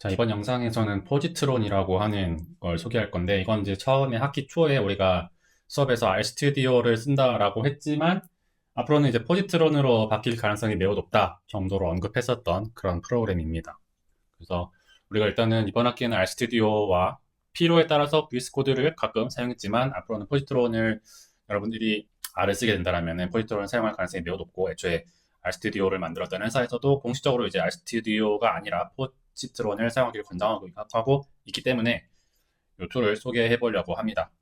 자, 이번 영상에서는 포지트론이라고 하는 걸 소개할 건데, 이건 이제 처음에 학기 초에 우리가 수업에서 RStudi오를 쓴다라고 했지만, 앞으로는 이제 포지트론으로 바뀔 가능성이 매우 높다 정도로 언급했었던 그런 프로그램입니다. 그래서 우리가 일단은 이번 학기에는 RStudi오와 필요에 따라서 VS 코드를 가끔 사용했지만, 앞으로는 포지트론을 여러분들이 R을 쓰게 된다면 포지트론을 사용할 가능성이 매우 높고, 애초에 RStudio를 만들었던 회사에서도 공식적으로 이제 RStudio가 아니라 포지트론을 사용하기를 권장하고 있기 때문에 이 툴을 소개해 보려고 합니다.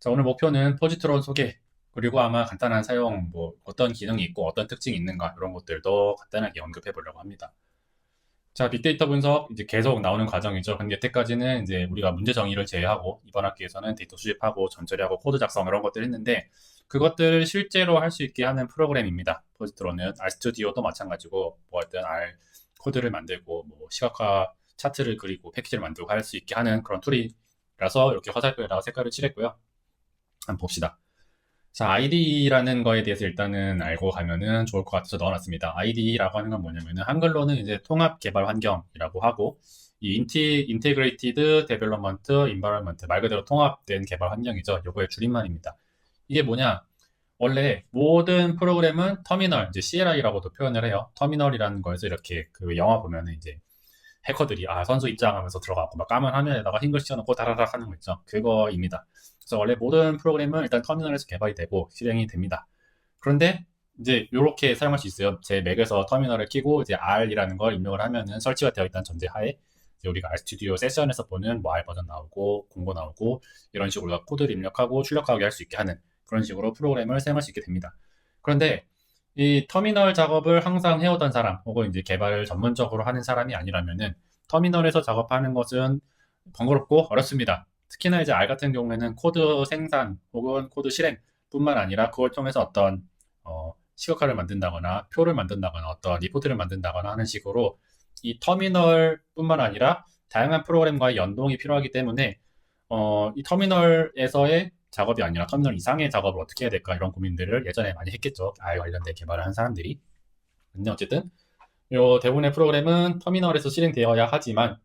자, 오늘 목표는 포지트론 소개, 그리고 아마 간단한 사용, 뭐 어떤 기능이 있고 어떤 특징이 있는가 이런 것들도 간단하게 언급해 보려고 합니다. 자, 빅데이터 분석 이제 계속 나오는 과정이죠. 근데 여태까지는 이제 우리가 문제 정의를 제외하고 이번 학기에서는 데이터 수집하고 전처리하고 코드 작성 이런 것들 했는데, 그것들을 실제로 할 수 있게 하는 프로그램입니다. 포지트론은 RStudio도 마찬가지고 뭐 어떤 R 코드를 만들고 뭐 시각화 차트를 그리고 패키지를 만들고 할 수 있게 하는 그런 툴이라서 이렇게 화살표에다가 색깔을 칠했고요. 한번 봅시다. 자, IDE라는 거에 대해서 일단은 알고 가면은 좋을 것 같아서 넣어놨습니다. IDE라고 하는 건 뭐냐면은 한글로는 이제 통합 개발 환경이라고 하고, 이 인테그레이티드 데벨롭먼트 인바이런먼트, 말 그대로 통합된 개발 환경이죠. 요거의 줄임말입니다. 이게 뭐냐? 원래 모든 프로그램은 터미널, 이제 CLI라고도 표현을 해요. 터미널이라는 거에서 이렇게 그 영화 보면은 이제 해커들이 선수 입장하면서 들어가고 막 까만 화면에다가 흰 글씨 써놓고 다라락 하는 거 있죠. 그거입니다. 그래서 원래 모든 프로그램은 일단 터미널에서 개발이 되고 실행이 됩니다. 그런데 이제 이렇게 사용할 수 있어요. 제 맥에서 터미널을 켜고 이제 R이라는 걸 입력을 하면은 설치가 되어 있다는 전제하에 이제 우리가 RStudio 세션에서 보는 뭐 R 버전 나오고 공고 나오고 이런 식으로 우리가 코드를 입력하고 출력하게 할 수 있게 하는 그런 식으로 프로그램을 사용할 수 있게 됩니다. 그런데 이 터미널 작업을 항상 해오던 사람 혹은 이제 개발을 전문적으로 하는 사람이 아니라면은 터미널에서 작업하는 것은 번거롭고 어렵습니다. 특히나 이제 R 같은 경우에는 코드 생산 혹은 코드 실행뿐만 아니라 그걸 통해서 어떤 시각화를 만든다거나 표를 만든다거나 어떤 리포트를 만든다거나 하는 식으로 이 터미널뿐만 아니라 다양한 프로그램과의 연동이 필요하기 때문에 이 터미널에서의 작업이 아니라 터미널 이상의 작업을 어떻게 해야 될까 이런 고민들을 예전에 많이 했겠죠. R 관련된 개발을 한 사람들이. 근데 어쨌든 요 대부분의 프로그램은 터미널에서 실행되어야 하지만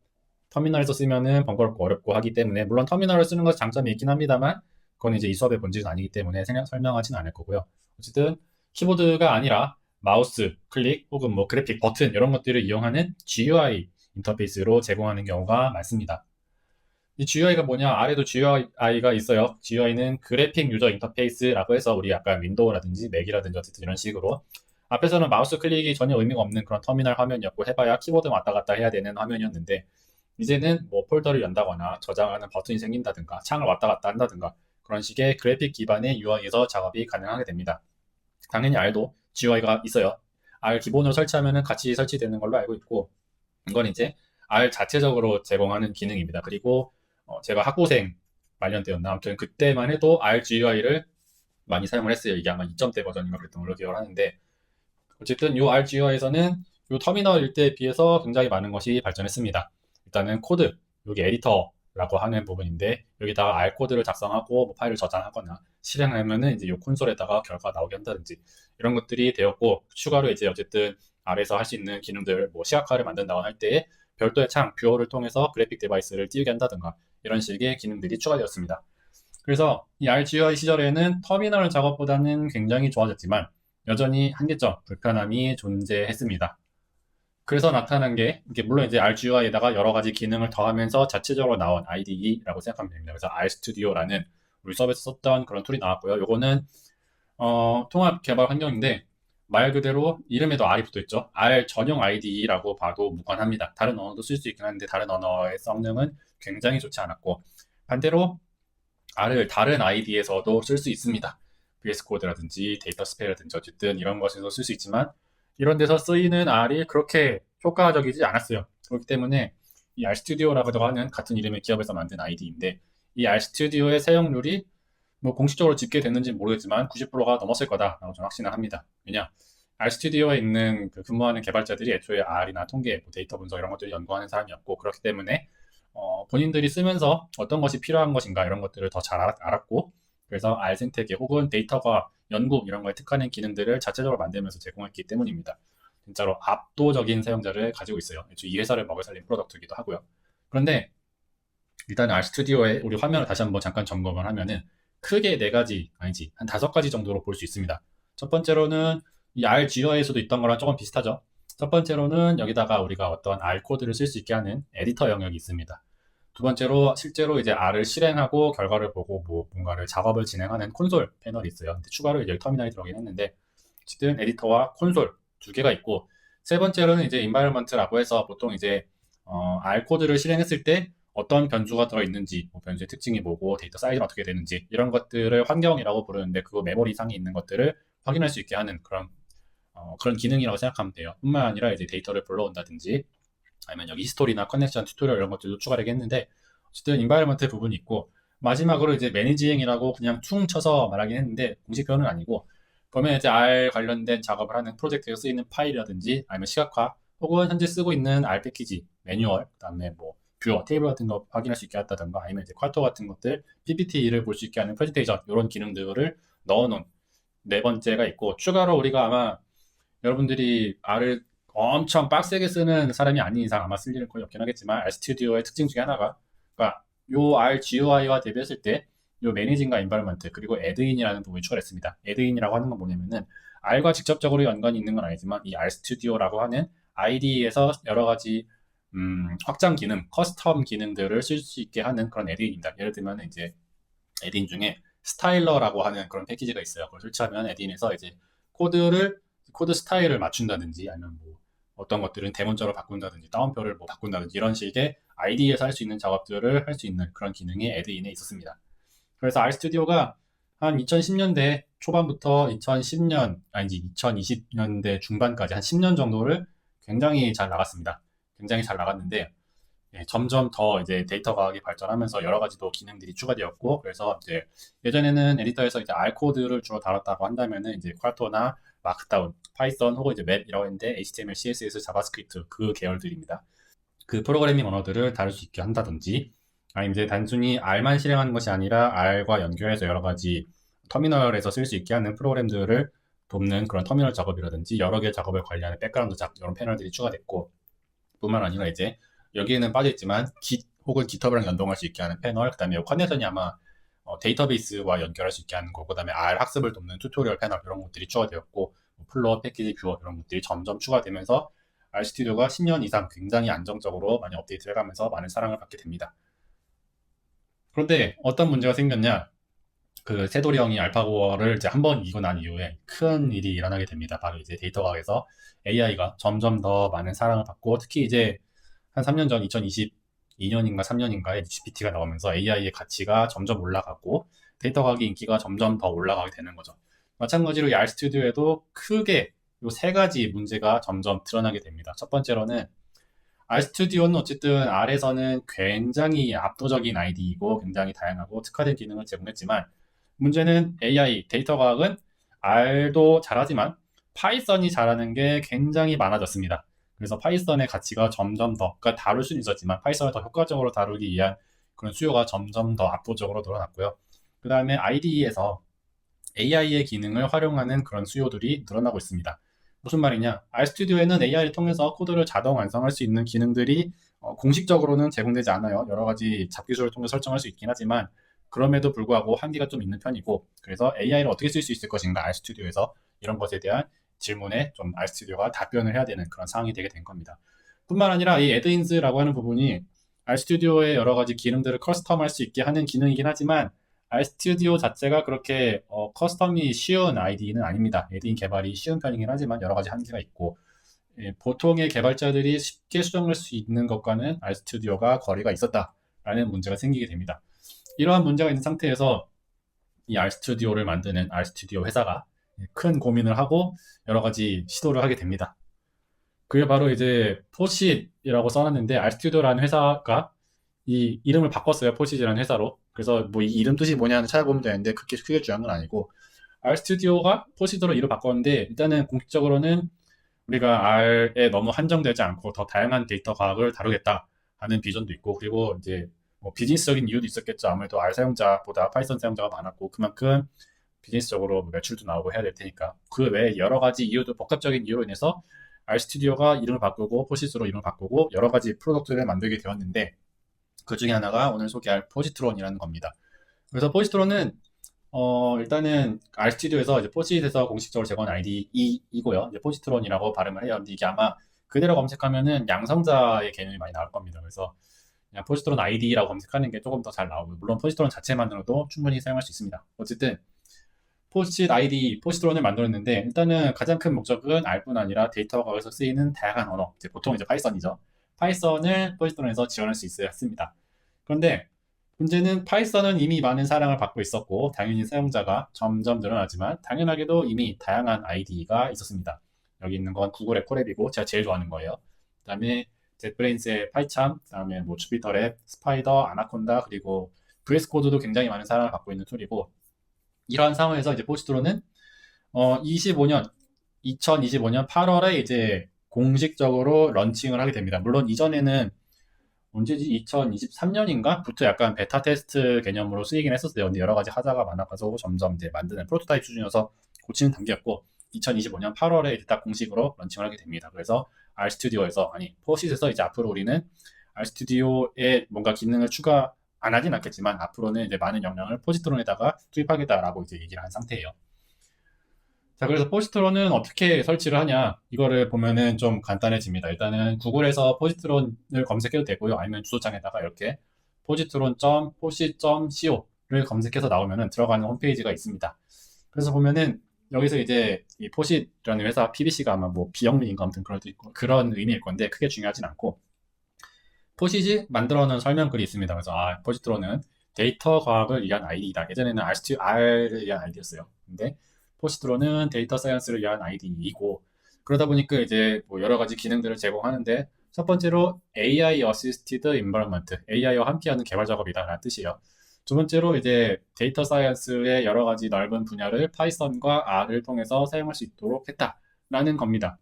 터미널에서 쓰면은 번거롭고 어렵고 하기 때문에, 물론 터미널을 쓰는 것은 장점이 있긴 합니다만 그건 이제 이 수업의 본질은 아니기 때문에 설명하진 않을 거고요. 어쨌든 키보드가 아니라 마우스 클릭 혹은 뭐 그래픽 버튼 이런 것들을 이용하는 GUI 인터페이스로 제공하는 경우가 많습니다. 이 GUI가 뭐냐? 아래도 GUI가 있어요. GUI는 그래픽 유저 인터페이스라고 해서 우리 약간 윈도우라든지 맥이라든지 어쨌든 이런 식으로 앞에서는 마우스 클릭이 전혀 의미가 없는 그런 터미널 화면이었고, 해봐야 키보드 왔다 갔다 해야 되는 화면이었는데, 이제는 뭐 폴더를 연다거나 저장하는 버튼이 생긴다든가 창을 왔다 갔다 한다든가 그런 식의 그래픽 기반의 UI에서 작업이 가능하게 됩니다. 당연히 R도 GUI가 있어요. R 기본으로 설치하면 같이 설치되는 걸로 알고 있고, 이건 이제 R 자체적으로 제공하는 기능입니다. 그리고 제가 학부생 관련되었나 아무튼 그때만 해도 R GUI를 많이 사용을 했어요. 이게 아마 2점대 버전인가 그랬던 걸로 기억을 하는데, 어쨌든 이 R GUI에서는 이 터미널일 때에 비해서 굉장히 많은 것이 발전했습니다. 일단은 코드, 여기 에디터라고 하는 부분인데 여기다가 R 코드를 작성하고 뭐 파일을 저장하거나 실행하면은 이제 이 콘솔에다가 결과가 나오게 한다든지 이런 것들이 되었고, 추가로 이제 어쨌든 R에서 할 수 있는 기능들, 뭐 시각화를 만든다거나 할 때에 별도의 창, 뷰어를 통해서 그래픽 디바이스를 띄우게 한다든가 이런 식의 기능들이 추가되었습니다. 그래서 이 RGUI 시절에는 터미널 작업보다는 굉장히 좋아졌지만 여전히 한계점, 불편함이 존재했습니다. 그래서 나타난 게 이게 물론 이제 RGUI에다가 여러 가지 기능을 더하면서 자체적으로 나온 IDE라고 생각하면 됩니다. 그래서 RStudio라는 우리 수업에서 썼던 그런 툴이 나왔고요. 요거는 통합 개발 환경인데 말 그대로 이름에도 R이 붙어 있죠. R 전용 IDE라고 봐도 무관합니다. 다른 언어도 쓸 수 있긴 한데 다른 언어의 성능은 굉장히 좋지 않았고, 반대로 R을 다른 ID에서도 쓸 수 있습니다. VS 코드라든지 데이터 스페어라든지 어쨌든 이런 것에서 쓸 수 있지만 이런 데서 쓰이는 R이 그렇게 효과적이지 않았어요. 그렇기 때문에 이 RStudio라고 하는 같은 이름의 기업에서 만든 ID인데 이 RStudio의 사용률이 뭐 공식적으로 집계됐는지 모르겠지만 90%가 넘었을 거다라고 저는 확신을 합니다. 왜냐? RStudio에 있는 근무하는 개발자들이 애초에 R이나 통계, 뭐 데이터 분석 이런 것들을 연구하는 사람이었고, 그렇기 때문에 본인들이 쓰면서 어떤 것이 필요한 것인가 이런 것들을 더 잘 알았고, 그래서 R 생태계 혹은 데이터가 연구 이런 거에 특화된 기능들을 자체적으로 만들면서 제공했기 때문입니다. 진짜로 압도적인 사용자를 가지고 있어요. 이 회사를 먹여 살린 프로덕트이기도 하고요. 그런데 일단 RStudi오의 우리 화면을 다시 한번 잠깐 점검을 하면은 크게 네 가지, 아니지, 한 다섯 가지 정도로 볼 수 있습니다. 첫 번째로는 이 RGUI에서도 있던 거랑 조금 비슷하죠. 첫 번째로는 여기다가 우리가 어떤 R 코드를 쓸 수 있게 하는 에디터 영역이 있습니다. 두 번째로 실제로 이제 R을 실행하고 결과를 보고 뭐 뭔가를 작업을 진행하는 콘솔 패널이 있어요. 근데 추가로 이제 터미널이 들어오긴 했는데 어쨌든 에디터와 콘솔 두 개가 있고, 세 번째로는 이제 environment라고 해서 보통 이제 R 코드를 실행했을 때 어떤 변수가 들어있는지, 뭐 변수의 특징이 뭐고 데이터 사이즈는 어떻게 되는지 이런 것들을 환경이라고 부르는데, 그거 메모리 상에 있는 것들을 확인할 수 있게 하는 그런 기능이라고 생각하면 돼요. 뿐만 아니라 이제 데이터를 불러온다든지 아니면 여기 히스토리나 커넥션 튜토리얼 이런 것들도 추가되게 했는데, 어쨌든 인바이러먼트 부분이 있고, 마지막으로 이제 매니징이라고 그냥 퉁 쳐서 말하긴 했는데 공식 표현은 아니고, 보면 이제 R 관련된 작업을 하는 프로젝트에 쓰이는 파일이라든지 아니면 시각화 혹은 현재 쓰고 있는 R 패키지, 매뉴얼, 그다음에 뭐 뷰어, 테이블 같은 거 확인할 수 있게 한다든가 아니면 이제 쿼터 같은 것들, PPT를 볼 수 있게 하는 프레젠테이션 이런 기능들을 넣어놓은 네 번째가 있고, 추가로 우리가 아마 여러분들이 R을 엄청 빡세게 쓰는 사람이 아닌 이상 아마 쓸 일은 거의 없긴 하겠지만, RStudi오의 특징 중에 하나가, 그러니까 요 RGUI와 대비했을 때 요 매니징과 인바이러먼트 그리고 애드인이라는 부분이 추가됐습니다. 애드인이라고 하는 건 뭐냐면은 R과 직접적으로 연관이 있는 건 아니지만 이 RStudio라고 하는 IDE에서 여러 가지 확장 기능, 커스텀 기능들을 쓸 수 있게 하는 그런 애드인입니다. 예를 들면 이제 애드인 중에 스타일러라고 하는 그런 패키지가 있어요. 그걸 설치하면 애드인에서 이제 코드 스타일을 맞춘다든지 아니면 뭐 어떤 것들은 대문자로 바꾼다든지 다운표를 뭐 바꾼다든지 이런 식의 IDE에서 할 수 있는 작업들을 할 수 있는 그런 기능이 애드인에 있었습니다. 그래서 RStudio가 한 2010년대 초반부터 2020년대 중반까지 한 10년 정도를 굉장히 잘 나갔습니다. 굉장히 잘 나갔는데, 점점 더 이제 데이터 과학이 발전하면서 여러 가지 또 기능들이 추가되었고, 그래서 이제 예전에는 에디터에서 이제 R 코드를 주로 다뤘다고 한다면은 이제 쿼토나 마크다운, 파이썬 혹은 이제 맵이라고 했는데 HTML, CSS, 자바스크립트 그 계열들입니다. 그 프로그래밍 언어들을 다룰 수 있게 한다든지, 아니면 이제 단순히 R만 실행하는 것이 아니라 R과 연결해서 여러 가지 터미널에서 쓸 수 있게 하는 프로그램들을 돕는 그런 터미널 작업이라든지 여러 개의 작업을 관리하는 백그라운드 작업 이런 패널들이 추가됐고, 뿐만 아니라 이제 여기에는 빠져있지만 Git 혹은 GitHub이랑 연동할 수 있게 하는 패널, 그 다음에 커넥션이 아마 데이터베이스와 연결할 수 있게 하는 거고, 그 다음에 R 학습을 돕는 튜토리얼 패널 이런 것들이 추가되었고, 뭐 플로어, 패키지, 뷰어 이런 것들이 점점 추가되면서 RStudio가 10년 이상 굉장히 안정적으로 많이 업데이트를 해가면서 많은 사랑을 받게 됩니다. 그런데 어떤 문제가 생겼냐? 그 새도리 형이 알파고를 이제 한번 이고 난 이후에 큰 일이 일어나게 됩니다. 바로 이제 데이터 과학에서 AI가 점점 더 많은 사랑을 받고, 특히 이제 한 3년 전 2022년인가 3년인가에 GPT가 나오면서 AI의 가치가 점점 올라가고 데이터 과학의 인기가 점점 더 올라가게 되는 거죠. 마찬가지로 이 RStudio에도 크게 이 세 가지 문제가 점점 드러나게 됩니다. 첫 번째로는 RStudio는 어쨌든 R에서는 굉장히 압도적인 IDE이고 굉장히 다양하고 특화된 기능을 제공했지만, 문제는 AI, 데이터 과학은 R도 잘하지만 파이썬이 잘하는 게 굉장히 많아졌습니다. 그래서 파이썬의 가치가 점점 더, 그러니까 다룰 수는 있었지만 파이썬을 더 효과적으로 다루기 위한 그런 수요가 점점 더 압도적으로 늘어났고요. 그 다음에 IDE에서 AI의 기능을 활용하는 그런 수요들이 늘어나고 있습니다. 무슨 말이냐? RStudio에는 AI를 통해서 코드를 자동 완성할 수 있는 기능들이 공식적으로는 제공되지 않아요. 여러 가지 잡기술을 통해 설정할 수 있긴 하지만 그럼에도 불구하고 한계가 좀 있는 편이고, 그래서 AI를 어떻게 쓸 수 있을 것인가 RStudio에서 이런 것에 대한 질문에 좀 RStudio가 답변을 해야 되는 그런 상황이 되게 된 겁니다. 뿐만 아니라 이 add-ins라고 하는 부분이 RStudio의 여러 가지 기능들을 커스텀할 수 있게 하는 기능이긴 하지만 RStudio 자체가 그렇게 커스텀이 쉬운 IDE는 아닙니다. add-in 개발이 쉬운 편이긴 하지만 여러 가지 한계가 있고, 보통의 개발자들이 쉽게 수정할 수 있는 것과는 RStudio가 거리가 있었다라는 문제가 생기게 됩니다. 이러한 문제가 있는 상태에서 이 RStudio를 만드는 RStudio 회사가 큰 고민을 하고 여러 가지 시도를 하게 됩니다. 그게 바로 이제 포싯이라고 써놨는데, RStudio라는 회사가 이 이름을 바꿨어요. 포싯이라는 회사로. 그래서 뭐 이 이름 뜻이 뭐냐는 찾아보면 되는데 그렇게 크게 중요한 건 아니고, RStudio가 포싯으로 이름 바꿨는데, 일단은 공식적으로는 우리가 R에 너무 한정되지 않고 더 다양한 데이터 과학을 다루겠다 하는 비전도 있고, 그리고 이제 뭐 비즈니스적인 이유도 있었겠죠. 아무래도 R 사용자보다 파이썬 사용자가 많았고 그만큼 비즈니스적으로 매출도 나오고 해야 될 테니까. 그 외에 여러 가지 이유도, 복합적인 이유로 인해서 RStudi오가 이름을 바꾸고 포시스로 이름을 바꾸고 여러 가지 프로덕트를 만들게 되었는데 그 중에 하나가 오늘 소개할 포지트론이라는 겁니다. 그래서 포지트론은 일단은 RStudi오에서 이제 포시스에서 공식적으로 제공한 IDE이고요. 이제 포지트론이라고 발음을 해요. 근데 이게 아마 그대로 검색하면은 양성자의 개념이 많이 나올 겁니다. 그래서 그냥 포지트론 ID라고 검색하는 게 조금 더 잘 나오고, 물론 포지트론 자체만으로도 충분히 사용할 수 있습니다. 어쨌든 포시트 ID, 포지트론을 만들었는데 일단은 가장 큰 목적은 R뿐 아니라 데이터 과학에서 쓰이는 다양한 언어, 보통 이제 파이썬이죠. 파이썬을 포지트론에서 지원할 수 있어야 했습니다. 그런데 문제는 파이썬은 이미 많은 사랑을 받고 있었고 당연히 사용자가 점점 늘어나지만 당연하게도 이미 다양한 IDE가 있었습니다. 여기 있는 건 구글의 콜앱이고 제가 제일 좋아하는 거예요. 그 다음에 젯브레인스의 파이참, 그 다음에 뭐 주피터랩, 스파이더, 아나콘다, 그리고 VS 코드도 굉장히 많은 사랑을 받고 있는 툴이고, 이러한 상황에서 이제 포지트론은 2025년 8월에 이제 공식적으로 런칭을 하게 됩니다. 물론 이전에는 언제지? 2023년인가?부터 약간 베타 테스트 개념으로 쓰이긴 했었어요. 근데 여러 가지 하자가 많아가지고 점점 이제 만드는 프로토타입 수준이어서 고치는 단계였고, 2025년 8월에 이제 딱 공식으로 런칭을 하게 됩니다. 그래서 RStudio에서, 포시스에서 이제 앞으로 우리는 RStudio에 뭔가 기능을 추가 안 하진 않겠지만 앞으로는 이제 많은 역량을 포지트론에다가 투입하겠다라고 이제 얘기를 한 상태예요. 자, 그래서 포지트론은 어떻게 설치를 하냐, 이거를 보면은 좀 간단해집니다. 일단은 구글에서 포지트론을 검색해도 되고요. 아니면 주소창에다가 이렇게 positron.posit.co를 검색해서 나오면은 들어가는 홈페이지가 있습니다. 그래서 보면은 여기서 이제 이 포시트라는 회사 PBC가 아마 뭐 비영리인가 아무튼 그런 의미일 건데 크게 중요하진 않고, 포시지 만들어 놓은 설명글이 있습니다. 그래서 포지트론은 데이터 과학을 위한 IDE다. 예전에는 R을 위한 ID였어요. 근데 포지트론은 데이터 사이언스를 위한 IDE이고, 그러다 보니까 이제 뭐 여러 가지 기능들을 제공하는데, 첫 번째로 AI Assisted Environment, AI와 함께하는 개발 작업이다라는 뜻이에요. 두 번째로 이제 데이터 사이언스의 여러 가지 넓은 분야를 파이썬과 R을 통해서 사용할 수 있도록 했다라는 겁니다.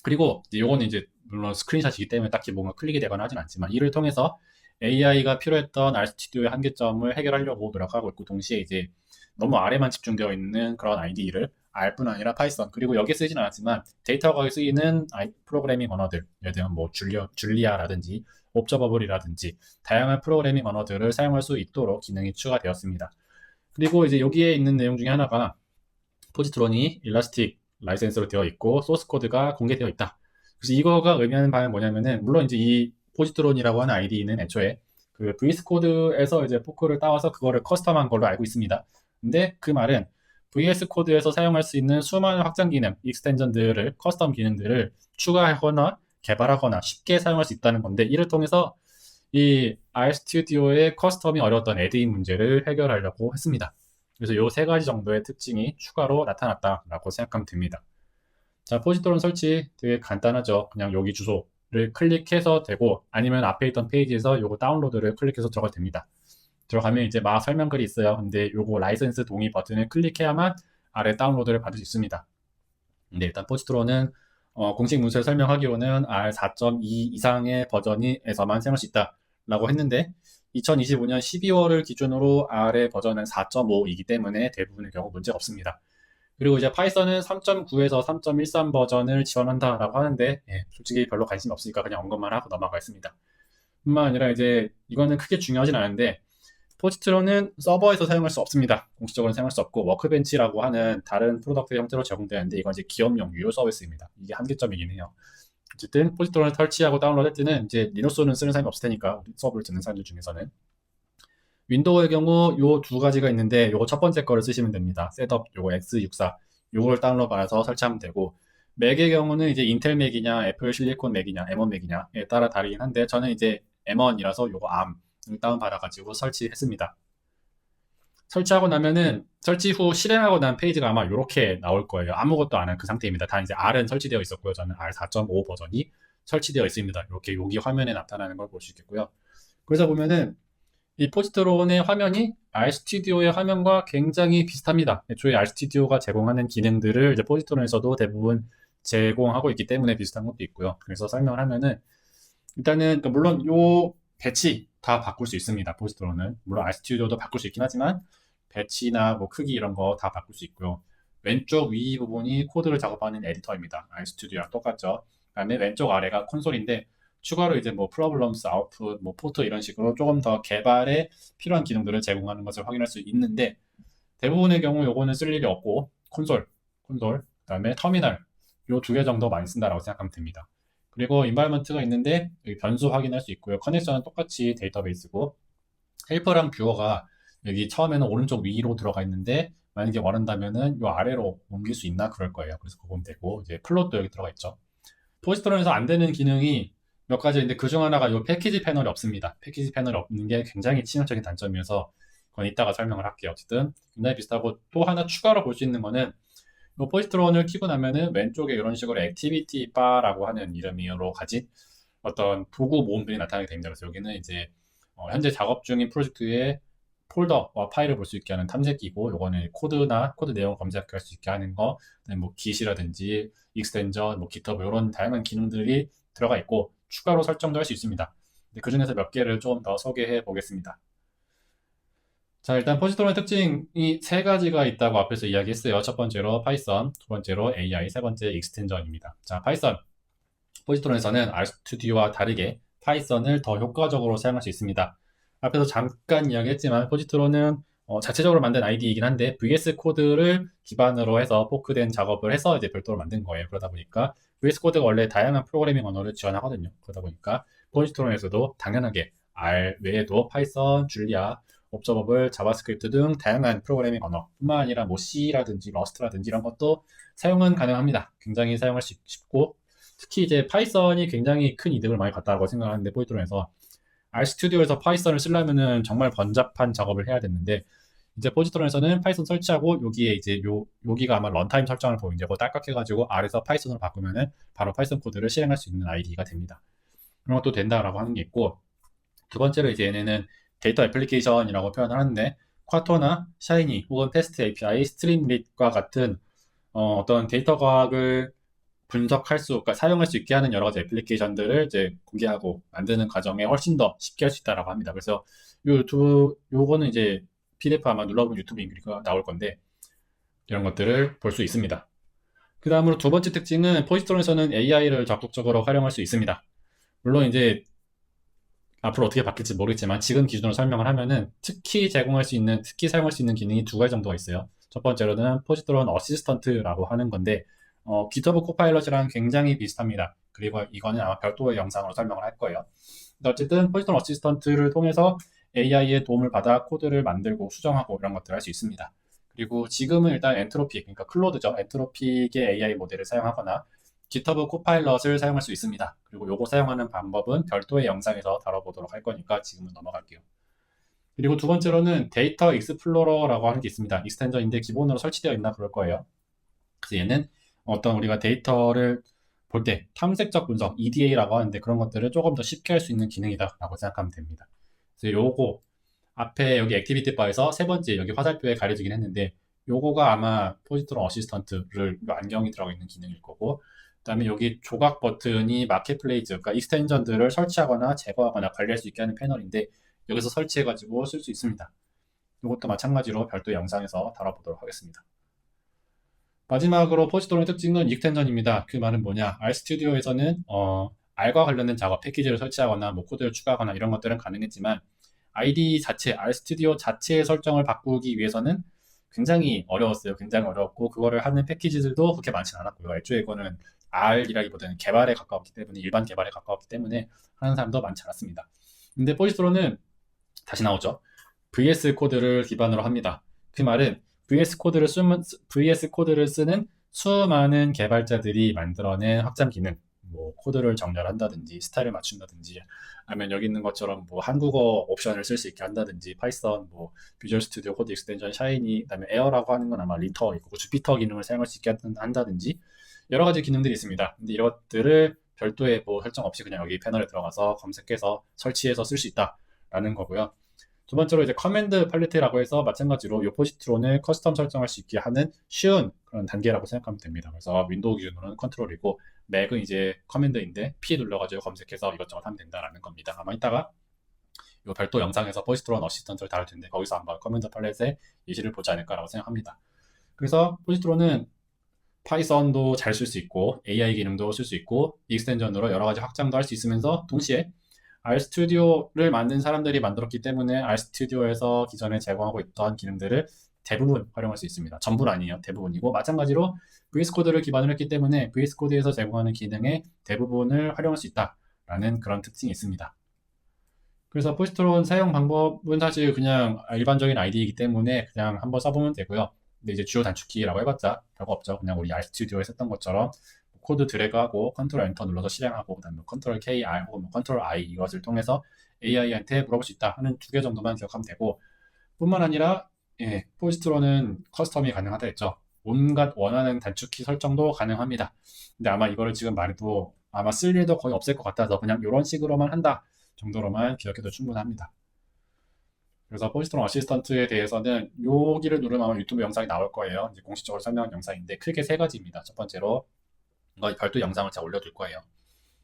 그리고 요거는 이제 물론 스크린샷이기 때문에 딱히 뭔가 클릭이 되거나 하진 않지만, 이를 통해서 AI가 필요했던 RStudio의 한계점을 해결하려고 노력하고 있고, 동시에 이제 너무 R에만 집중되어 있는 그런 IDE를 R뿐 아니라 파이썬, 그리고 여기에 쓰이진 않았지만 데이터 과학에 쓰이는 프로그래밍 언어들, 예를 들면 뭐 줄리아라든지 옵저버블이라든지 다양한 프로그래밍 언어들을 사용할 수 있도록 기능이 추가되었습니다. 그리고 이제 여기에 있는 내용 중에 하나가 포지트론이 일라스틱 라이센스로 되어 있고 소스 코드가 공개되어 있다. 그래서 이거가 의미하는 바는 뭐냐면은, 물론 이제 이 포지트론이라고 하는 IDE는 애초에 그 VS 코드에서 이제 포크를 따와서 그거를 커스텀한 걸로 알고 있습니다. 근데 그 말은 VS 코드에서 사용할 수 있는 수많은 확장 기능, 익스텐전들을, 커스텀 기능들을 추가하거나 개발하거나 쉽게 사용할 수 있다는 건데, 이를 통해서 이 RStudio의 커스텀이 어려웠던 애드인 문제를 해결하려고 했습니다. 그래서 이 세 가지 정도의 특징이 추가로 나타났다라고 생각하면 됩니다. 자, 포지트론 설치 되게 간단하죠. 그냥 여기 주소를 클릭해서 되고, 아니면 앞에 있던 페이지에서 요거 다운로드를 클릭해서 들어가도 됩니다. 들어가면 이제 막 설명글이 있어요. 근데 요거 라이센스 동의 버튼을 클릭해야만 아래 다운로드를 받을 수 있습니다. 근데 일단 포지트론은 공식 문서에 설명하기로는 R4.2 이상의 버전에서만 사용할 수 있다라고 했는데, 2025년 12월을 기준으로 R의 버전은 4.5이기 때문에 대부분의 경우 문제가 없습니다. 그리고 이제 파이썬은 3.9에서 3.13 버전을 지원한다라고 하는데, 솔직히 별로 관심이 없으니까 그냥 언급만 하고 넘어가겠습니다. 뿐만 아니라 이제 이거는 크게 중요하진 않은데, 포지트론은 서버에서 사용할 수 없습니다. 공식적으로 사용할 수 없고, 워크벤치라고 하는 다른 프로덕트 형태로 제공되는데, 이건 이제 기업용 유료 서비스입니다. 이게 한계점이긴 해요. 어쨌든 포지트론을 설치하고 다운로드할 때는 이제 리눅스는 쓰는 사람이 없을 테니까, 서버를 듣는 사람들 중에서는 윈도우의 경우 요 두 가지가 있는데, 요거 첫 번째 거를 쓰시면 됩니다. 셋업 요거 X64 요걸 다운로드 받아서 설치하면 되고, 맥의 경우는 이제 인텔 맥이냐 애플 실리콘 맥이냐 M1 맥이냐에 따라 다르긴 한데, 저는 이제 M1이라서 요거 ARM을 다운 받아가지고 설치했습니다. 설치하고 나면은 설치 후 실행하고 난 페이지가 아마 이렇게 나올 거예요. 아무것도 안 한 그 상태입니다. 다 이제 R은 설치되어 있었고요. 저는 R4.5 버전이 설치되어 있습니다. 이렇게 여기 화면에 나타나는 걸 볼 수 있겠고요. 그래서 보면은 이 포지트론의 화면이 RStudio의 화면과 굉장히 비슷합니다. 애초에 RStudio가 제공하는 기능들을 이제 포지트론에서도 대부분 제공하고 있기 때문에 비슷한 것도 있고요. 그래서 설명을 하면은, 일단은 물론 요 배치 다 바꿀 수 있습니다. 포지트론은 물론 RStudio도 바꿀 수 있긴 하지만 배치나 뭐 크기 이런 거 다 바꿀 수 있고요. 왼쪽 위 부분이 코드를 작업하는 에디터입니다. RStudi오랑 똑같죠. 그다음에 왼쪽 아래가 콘솔인데 추가로 이제 뭐 프로블럼스, 아웃풋, 뭐 포트 이런 식으로 조금 더 개발에 필요한 기능들을 제공하는 것을 확인할 수 있는데 대부분의 경우 요거는 쓸 일이 없고 콘솔, 그다음에 터미널 요 두 개 정도 많이 쓴다라고 생각하면 됩니다. 그리고 인바이먼트가 있는데 여기 변수 확인할 수 있고요. 커넥션은 똑같이 데이터베이스고 헬퍼랑 뷰어가 여기 처음에는 오른쪽 위로 들어가 있는데 만약에 원한다면은 요 아래로 옮길 수 있나 그럴 거예요. 그래서 그거 보면 되고 이제 플롯도 여기 들어가 있죠. 포지트론에서 안 되는 기능이 몇 가지인데 그중 하나가 요 패키지 패널이 없습니다. 패키지 패널이 없는 게 굉장히 치명적인 단점이어서 그건 이따가 설명을 할게요. 어쨌든 굉장히 비슷하고 또 하나 추가로 볼 수 있는 거는 이 포지트론을 키고 나면은 왼쪽에 이런 식으로 액티비티 바라고 하는 이름으로 가진 어떤 도구 모음들이 나타나게 됩니다. 그래서 여기는 이제 현재 작업 중인 프로젝트의 폴더와 파일을 볼 수 있게 하는 탐색기고 요거는 코드나 코드 내용 검색할 수 있게 하는 거, 뭐 git이라든지 익스텐전, 뭐 GitHub 이런 다양한 기능들이 들어가 있고 추가로 설정도 할 수 있습니다. 그 중에서 몇 개를 좀 더 소개해 보겠습니다. 자, 일단 포지트론의 특징이 세 가지가 있다고 앞에서 이야기했어요. 첫 번째로 파이썬, 두 번째로 AI, 세 번째 익스텐전입니다. 자, 파이썬. 포지트론에서는 RStudi오와 다르게 파이썬을 더 효과적으로 사용할 수 있습니다. 앞에서 잠깐 이야기했지만 포지트론은 자체적으로 만든 IDE이긴 한데 VS 코드를 기반으로 해서 포크된 작업을 해서 이제 별도로 만든 거예요. 그러다 보니까 VS 코드가 원래 다양한 프로그래밍 언어를 지원하거든요. 그러다 보니까 포지트론에서도 당연하게 R 외에도 파이썬, 줄리아, 옵저버블, 자바스크립트 등 다양한 프로그래밍 언어뿐만 아니라 뭐 C라든지 러스트라든지 이런 것도 사용은 가능합니다. 굉장히 사용할 수 쉽고 특히 이제 파이썬이 굉장히 큰 이득을 많이 봤다고 생각하는데 포지트론에서 RStudi오에서 파이썬을 쓰려면은 정말 번잡한 작업을 해야 됐는데 이제 포지트론에서는 파이썬 설치하고 여기에 이제 여기가 아마 런타임 설정을 보이는데 그거 딸깍해가지고 R에서 파이썬으로 바꾸면은 바로 파이썬 코드를 실행할 수 있는 IDE가 됩니다. 그런 것도 된다라고 하는 게 있고 두 번째로 이제 얘네는 데이터 애플리케이션이라고 표현을 하는데 쿼터나 샤이니 혹은 패스트 API, 스트림릿과 같은 어떤 데이터 과학을 분석할 수, 그러니까 사용할 수 있게 하는 여러 가지 애플리케이션들을 이제 공개하고 만드는 과정에 훨씬 더 쉽게 할 수 있다라고 합니다. 그래서 요거는 이제 PDF 아마 눌러보면 유튜브 링크가 나올 건데 이런 것들을 볼 수 있습니다. 그 다음으로 두 번째 특징은 포지트론에서는 AI를 적극적으로 활용할 수 있습니다. 물론 이제 앞으로 어떻게 바뀔지 모르겠지만 지금 기준으로 설명을 하면은 특히 사용할 수 있는 기능이 두 가지 정도가 있어요. 첫 번째로는 포지트론 어시스턴트라고 하는 건데 GitHub 코파일럿이랑 굉장히 비슷합니다. 그리고 이거는 아마 별도의 영상으로 설명을 할 거예요. 어쨌든 포지트론 어시스턴트를 통해서 AI의 도움을 받아 코드를 만들고 수정하고 이런 것들을 할 수 있습니다. 그리고 지금은 일단 엔트로픽, 그러니까 클로드죠. 엔트로픽의 AI 모델을 사용하거나 GitHub 코파일럿을 사용할 수 있습니다. 그리고 요거 사용하는 방법은 별도의 영상에서 다뤄보도록 할 거니까 지금은 넘어갈게요. 그리고 두 번째로는 데이터 익스플로러라고 하는 게 있습니다. 익스텐전인데 기본으로 설치되어 있나 그럴 거예요. 그래서 얘는 어떤 우리가 데이터를 볼 때 탐색적 분석, EDA라고 하는데 그런 것들을 조금 더 쉽게 할 수 있는 기능이다라고 생각하면 됩니다. 그래서 요거 앞에 여기 액티비티 바에서 세 번째 여기 화살표에 가려지긴 했는데 요거가 아마 포지트론 어시스턴트를 안경이 들어가 있는 기능일 거고 그다음에 여기 조각 버튼이 마켓플레이즈, 그러니까 익스텐전들을 설치하거나 제거하거나 관리할 수 있게 하는 패널인데 여기서 설치해가지고 쓸 수 있습니다. 이것도 마찬가지로 별도 영상에서 다뤄보도록 하겠습니다. 마지막으로 포지트론의 특징은 익스텐전입니다. 그 말은 뭐냐? RStudi오에서는 R과 관련된 작업, 패키지를 설치하거나 뭐 코드를 추가하거나 이런 것들은 가능했지만 IDE 자체, RStudio 자체의 설정을 바꾸기 위해서는 굉장히 어려웠어요. 굉장히 어려웠고 그거를 하는 패키지들도 그렇게 많지는 않았고요. 애초에 이거는 R이라기보다는 개발에 가까웠기 때문에 일반 개발에 가까웠기 때문에 하는 사람도 많지 않았습니다. 근데 포지트론은 다시 나오죠. VS 코드를 기반으로 합니다. 그 말은 VS 코드를 쓰는 수많은 개발자들이 만들어낸 확장 기능, 뭐 코드를 정렬한다든지 스타일을 맞춘다든지 아니면 여기 있는 것처럼 뭐 한국어 옵션을 쓸 수 있게 한다든지 파이썬, 뭐 비주얼 스튜디오 코드 익스텐션, 샤이니, 그다음에 에어라고 하는 건 아마 리터 있고 주피터 기능을 사용할 수 있게 한다든지 여러 가지 기능들이 있습니다. 근데 이것들을 별도의 뭐 설정 없이 그냥 여기 패널에 들어가서 검색해서 설치해서 쓸 수 있다라는 거고요. 두 번째로 이제 커맨드 팔레트라고 해서 마찬가지로 이 포지트론을 커스텀 설정할 수 있게 하는 쉬운 그런 단계라고 생각하면 됩니다. 그래서 윈도우 기준으로는 컨트롤이고 맥은 이제 커맨드인데 P 눌러가지고 검색해서 이것저것 하면 된다라는 겁니다. 아마 이따가 이 별도 영상에서 포지트론 어시스턴트를 다룰 텐데 거기서 한번 커맨드 팔렛의 예시를 보지 않을까라고 생각합니다. 그래서 포지트론은 파이썬도 잘 쓸 수 있고 AI 기능도 쓸 수 있고 익스텐전으로 여러 가지 확장도 할 수 있으면서 동시에 RStudi오를 만든 사람들이 만들었기 때문에 RStudi오에서 기존에 제공하고 있던 기능들을 대부분 활용할 수 있습니다. 전부는 아니에요. 대부분이고 마찬가지로 VS 코드를 기반으로 했기 때문에 VS 코드에서 제공하는 기능의 대부분을 활용할 수 있다라는 그런 특징이 있습니다. 그래서 포지트론 사용 방법은 사실 그냥 일반적인 아이디이기 때문에 그냥 한번 써보면 되고요. 근데 이제 주요 단축키라고 해봤자 별거 없죠. 그냥 우리 RStudi오에 썼던 것처럼 코드 드래그하고 컨트롤 엔터 눌러서 실행하고 그다음에 컨트롤 K, R 혹은 컨트롤 I 이것을 통해서 AI한테 물어볼 수 있다 하는 2개 정도만 기억하면 되고 뿐만 아니라 포지트론은 커스텀이 가능하다 했죠. 온갖 원하는 단축키 설정도 가능합니다. 근데 아마 이거를 지금 말해도 아마 쓸 일도 거의 없을 것 같아서 그냥 이런 식으로만 한다 정도로만 기억해도 충분합니다. 그래서 포지트론 어시스턴트에 대해서는 여기를 누르면 아마 유튜브 영상이 나올 거예요. 이제 공식적으로 설명한 영상인데 크게 3가지입니다. 첫 번째로 이거 별도 영상을 제가 올려둘 거예요.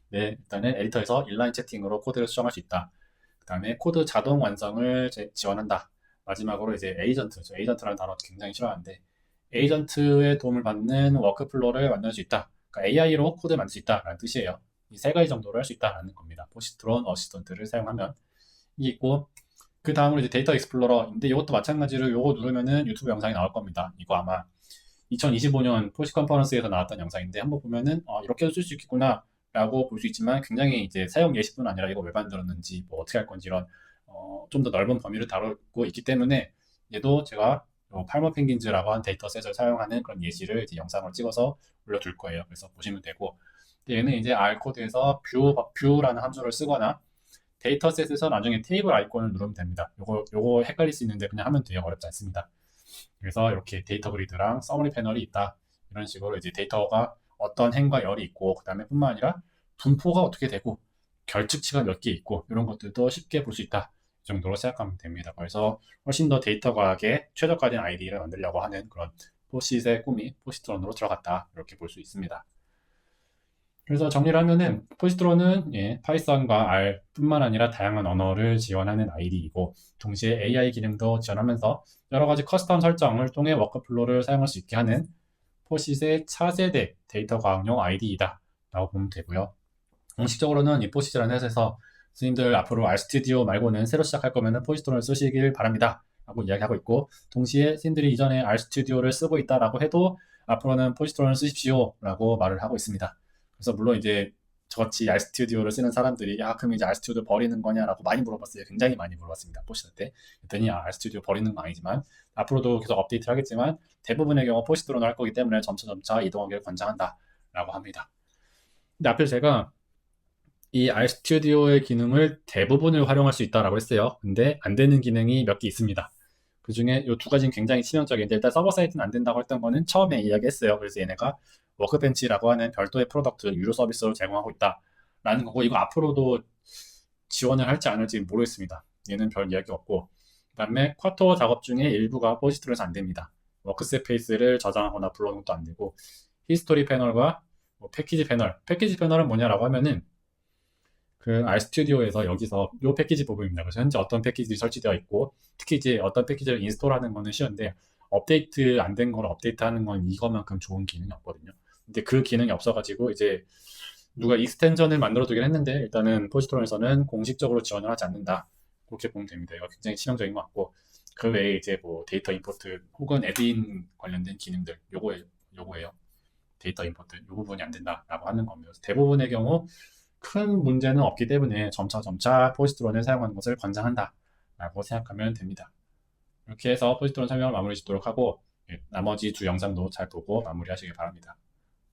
네, 일단은 에디터에서 인라인 채팅으로 코드를 수정할 수 있다. 그 다음에 코드 자동 완성을 지원한다. 마지막으로 이제 에이전트, 저 에이전트라는 단어 굉장히 싫어하는데 에이전트의 도움을 받는 워크플로우를 만들 수 있다. 그러니까 AI로 코드 만들 수 있다라는 뜻이에요. 이 3가지 정도를 할 수 있다라는 겁니다. 포지트론 어시스턴트를 사용하면 이게 있고 그 다음으로 이제 데이터 익스플로러인데 이것도 마찬가지로 요거 누르면은 유튜브 영상이 나올 겁니다. 이거 아마 2025년 포시 컨퍼런스에서 나왔던 영상인데 한번 보면은 이렇게도 쓸 수 있겠구나 라고 볼 수 있지만 굉장히 이제 사용 예시뿐 아니라 이거 왜 만들었는지 뭐 어떻게 할 건지 이런 좀 더 넓은 범위를 다루고 있기 때문에 얘도 제가 팔머 펭귄즈라고 한 데이터셋을 사용하는 그런 예시를 이제 영상을 찍어서 올려둘 거예요. 그래서 보시면 되고 얘는 이제 R 코드에서 뷰라는 함수를 쓰거나 데이터셋에서 나중에 테이블 아이콘을 누르면 됩니다. 요거 헷갈릴 수 있는데 그냥 하면 돼요. 어렵지 않습니다. 그래서 이렇게 데이터 그리드랑 서머리 패널이 있다. 이런 식으로 이제 데이터가 어떤 행과 열이 있고 그 다음에 뿐만 아니라 분포가 어떻게 되고 결측치가 몇 개 있고 이런 것들도 쉽게 볼 수 있다. 이 정도로 생각하면 됩니다. 그래서 훨씬 더 데이터 과학에 최적화된 아이디를 만들려고 하는 그런 포시스의 꿈이 포시트론으로 들어갔다. 이렇게 볼 수 있습니다. 그래서 정리를 하면은 포지트론은 파이썬과 R 뿐만 아니라 다양한 언어를 지원하는 아이디이고 동시에 AI 기능도 지원하면서 여러 가지 커스텀 설정을 통해 워크플로우를 사용할 수 있게 하는 포시스의 차세대 데이터 과학용 아이디이다 라고 보면 되고요. 공식적으로는 이 포시스라는 회사에서 스님들 앞으로 RStudio 말고는 새로 시작할 거면은 포지트론을 쓰시길 바랍니다 라고 이야기하고 있고 동시에 스님들이 이전에 RStudio를 쓰고 있다라고 해도 앞으로는 포지트론을 쓰십시오 라고 말을 하고 있습니다. 그래서 물론 이제 저같이 RStudio를 쓰는 사람들이 야 그럼 이제 RStudio 버리는 거냐라고 많이 물어봤어요. 굉장히 많이 물어봤습니다. 포시터 때. 그랬더니 RStudio 버리는 건 아니지만 앞으로도 계속 업데이트를 하겠지만 대부분의 경우 포시트론을 할 거기 때문에 점차 이동하기를 권장한다라고 합니다. 근데 앞에 제가 이 RStudio의 기능을 대부분을 활용할 수 있다라고 했어요. 근데 안 되는 기능이 몇 개 있습니다. 그 중에 이 2가지는 굉장히 치명적인데 일단 서버 사이트는 안 된다고 했던 거는 처음에 이야기했어요. 그래서 얘네가 워크벤치라고 하는 별도의 프로덕트 유료 서비스로 제공하고 있다라는 거고 이거 앞으로도 지원을 할지 안 할지 모르겠습니다. 얘는 별 이야기 없고 그 다음에 쿼터 작업 중에 일부가 포지트론에서 안 됩니다. 워크스페이스를 저장하거나 불러놓은 것도 안 되고 히스토리 패널과 패키지 패널은 뭐냐라고 하면은 그 RStudio에서 여기서 이 패키지 부분입니다. 그래서 현재 어떤 패키지 설치되어 있고 특히 이제 어떤 패키지를 인스톨하는 거는 쉬운데 업데이트 안 된 걸 업데이트하는 건 이거만큼 좋은 기능이 없거든요. 근데 그 기능이 없어가지고 이제 누가 익스텐전을 만들어두긴 했는데 일단은 포지트론에서는 공식적으로 지원을 하지 않는다. 그렇게 보면 됩니다. 이거 굉장히 치명적인 것 같고 그 외에 이제 뭐 데이터 임포트 혹은 애드인 관련된 기능들 요거예요. 데이터 임포트 요 부분이 안 된다라고 하는 겁니다. 대부분의 경우 큰 문제는 없기 때문에 점차 포지트론을 사용하는 것을 권장한다라고 생각하면 됩니다. 이렇게 해서 포지트론 설명을 마무리 짓도록 하고 나머지 2 영상도 잘 보고 마무리하시길 바랍니다.